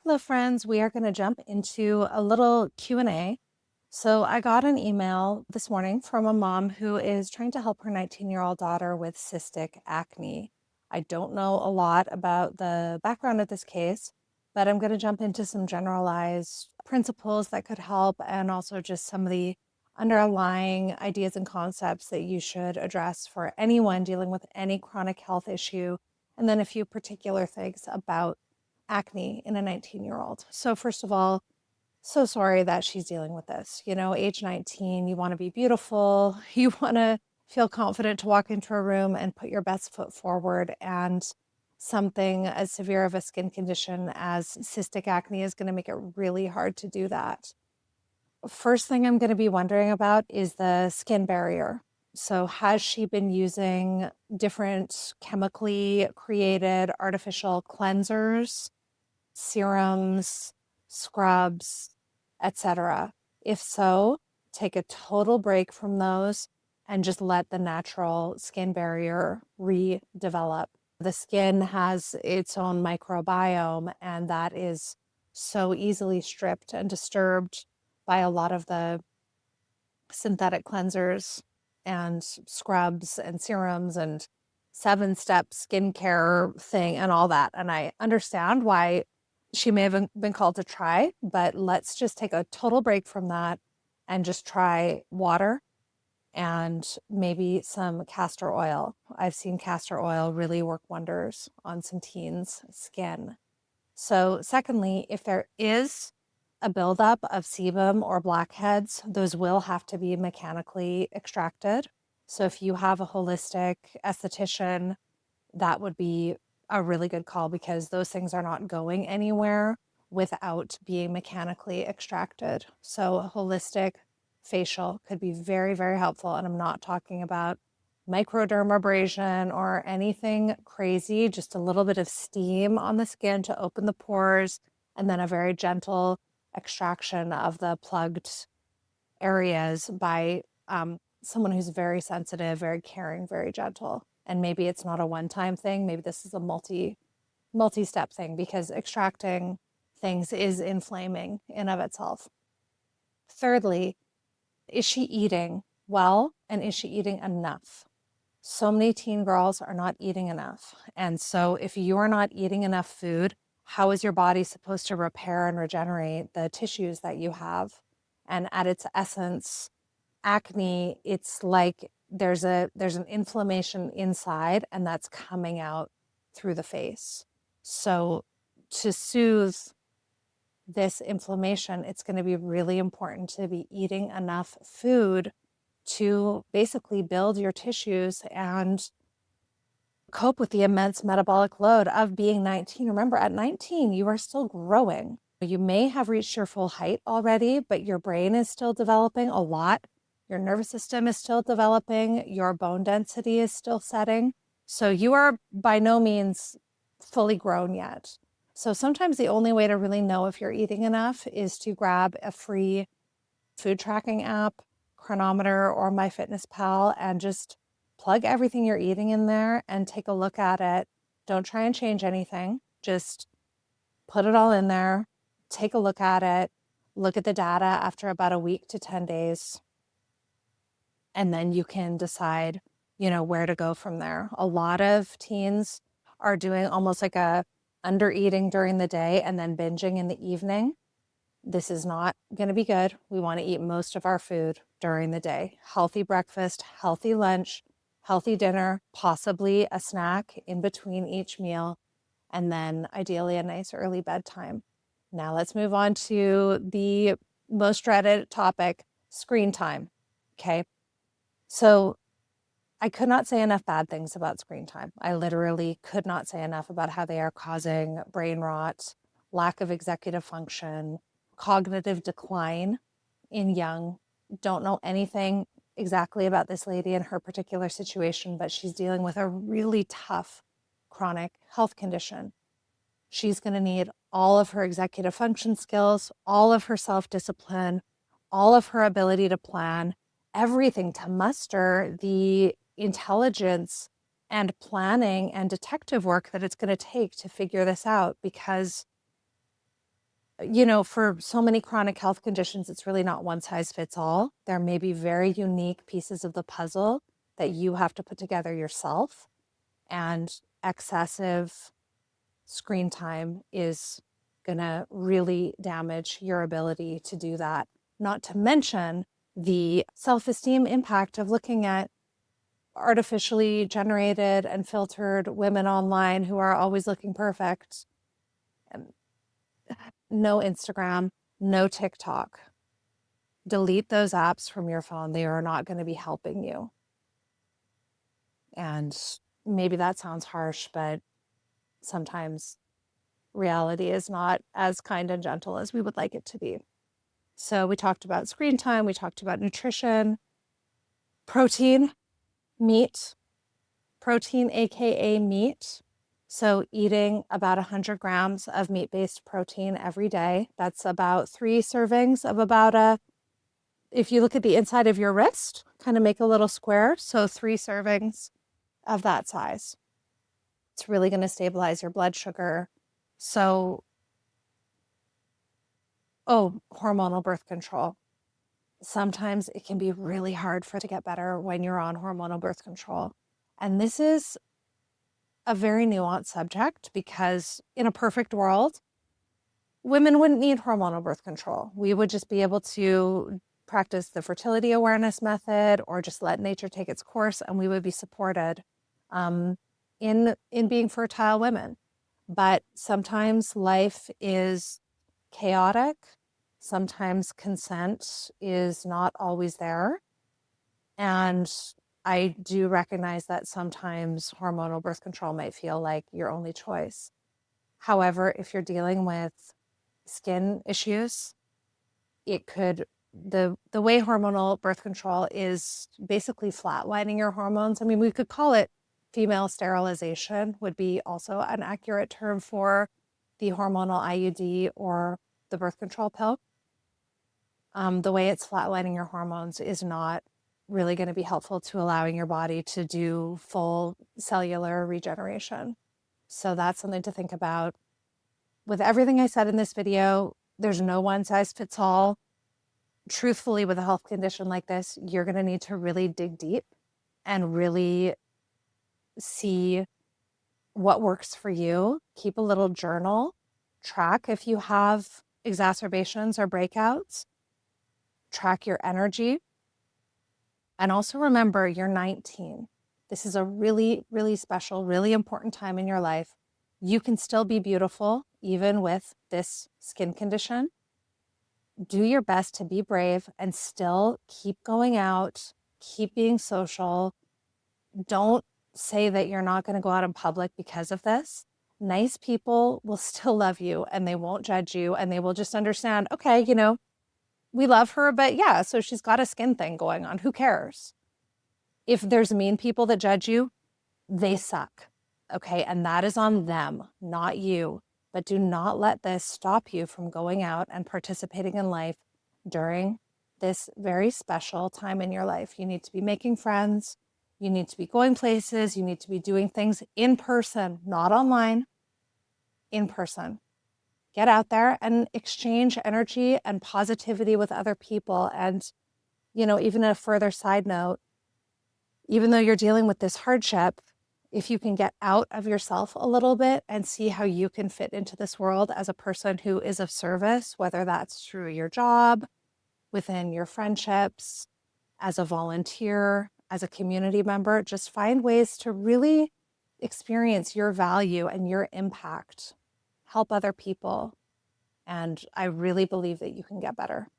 Hello, friends. We are going to jump into a little Q&A. So I got an email this morning from a mom who is trying to help her 19-year-old daughter with cystic acne. I don't know a lot about the background of this case, but I'm going to jump into some generalized principles that could help and also just some of the underlying ideas and concepts that you should address for anyone dealing with any chronic health issue, and then a few particular things about acne in a 19-year-old. So first of all, so sorry that she's dealing with this. You know, age 19, you want to be beautiful, you want to feel confident to walk into a room and put your best foot forward. And something as severe of a skin condition as cystic acne is going to make it really hard to do that. First thing I'm going to be wondering about is the skin barrier. So, has she been using different chemically created artificial cleansers, serums, scrubs, etc.? If so, take a total break from those and just let the natural skin barrier redevelop. The skin has its own microbiome, and that is so easily stripped and disturbed by a lot of the synthetic cleansers and scrubs and serums and 7-step skincare thing and all that. And I understand why she may have been called to try, but let's just take a total break from that and just try water and maybe some castor oil. I've seen castor oil really work wonders on some teens' skin. So secondly, if there is a buildup of sebum or blackheads, those will have to be mechanically extracted. So if you have a holistic esthetician, that would be a really good call because those things are not going anywhere without being mechanically extracted. So a holistic facial could be very, very helpful. And I'm not talking about microdermabrasion or anything crazy, just a little bit of steam on the skin to open the pores, and then a very gentle extraction of the plugged areas by someone who's very sensitive, very caring, very gentle. And maybe it's not a one-time thing. Maybe this is a multi-step thing because extracting things is inflaming in of itself. Thirdly, is she eating well and is she eating enough? So many teen girls are not eating enough. And so if you're not eating enough food, how is your body supposed to repair and regenerate the tissues that you have? And at its essence, acne, it's like there's an inflammation inside and that's coming out through the face. So to soothe this inflammation, it's going to be really important to be eating enough food to basically build your tissues and cope with the immense metabolic load of being 19. Remember, at 19, you are still growing. You may have reached your full height already, but your brain is still developing a lot. Your nervous system is still developing. Your bone density is still setting. So you are by no means fully grown yet. So sometimes the only way to really know if you're eating enough is to grab a free food tracking app, Chronometer, or MyFitnessPal, and just plug everything you're eating in there and take a look at it. Don't try and change anything. Just put it all in there, take a look at it, look at the data after about a week to 10 days, and then you can decide, where to go from there. A lot of teens are doing almost like a under eating during the day and then binging in the evening. This is not going to be good. We want to eat most of our food during the day. Healthy breakfast, healthy lunch, healthy dinner, possibly a snack in between each meal, and then ideally a nice early bedtime. Now let's move on to the most dreaded topic, screen time. Okay. So I could not say enough bad things about screen time. I literally could not say enough about how they are causing brain rot, lack of executive function, cognitive decline in young. Don't know anything exactly about this lady and her particular situation, but she's dealing with a really tough chronic health condition. She's going to need all of her executive function skills, all of her self-discipline, all of her ability to plan, everything to muster the intelligence and planning and detective work that it's going to take to figure this out, because for so many chronic health conditions, it's really not one size fits all. There may be very unique pieces of the puzzle that you have to put together yourself. And excessive screen time is going to really damage your ability to do that. Not to mention the self-esteem impact of looking at artificially generated and filtered women online who are always looking perfect. No Instagram, no TikTok. Delete those apps from your phone. They are not going to be helping you. And maybe that sounds harsh, but sometimes reality is not as kind and gentle as we would like it to be. So we talked about screen time, we talked about nutrition, protein, meat, protein, AKA meat. So eating about 100 grams of meat-based protein every day. That's about 3 servings of if you look at the inside of your wrist, kind of make a little square. So 3 servings of that size. It's really going to stabilize your blood sugar. So, hormonal birth control. Sometimes it can be really hard to get better when you're on hormonal birth control. And this is a very nuanced subject because in a perfect world, women wouldn't need hormonal birth control. We would just be able to practice the fertility awareness method or just let nature take its course, and we would be supported in being fertile women. But sometimes life is chaotic. Sometimes consent is not always there. And I do recognize that sometimes hormonal birth control might feel like your only choice. However, if you're dealing with skin issues, the way hormonal birth control is basically flatlining your hormones. I mean, we could call it female sterilization, would be also an accurate term for the hormonal IUD or the birth control pill. The way it's flatlining your hormones is not really going to be helpful to allowing your body to do full cellular regeneration. So that's something to think about. With everything I said in this video, there's no one size fits all. Truthfully, with a health condition like this, you're going to need to really dig deep and really see what works for you. Keep a little journal, track if you have exacerbations or breakouts, track your energy. And also remember, you're 19. This is a really, really special, really important time in your life. You can still be beautiful, even with this skin condition. Do your best to be brave and still keep going out, keep being social. Don't say that you're not going to go out in public because of this. Nice people will still love you and they won't judge you and they will just understand, okay, we love her, but yeah, so she's got a skin thing going on. Who cares? If there's mean people that judge you, they suck. Okay. And that is on them, not you. But do not let this stop you from going out and participating in life during this very special time in your life. You need to be making friends. You need to be going places. You need to be doing things in person, not online, in person. Get out there and exchange energy and positivity with other people. And, even a further side note, even though you're dealing with this hardship, if you can get out of yourself a little bit and see how you can fit into this world as a person who is of service, whether that's through your job, within your friendships, as a volunteer, as a community member, just find ways to really experience your value and your impact, help other people. And I really believe that you can get better.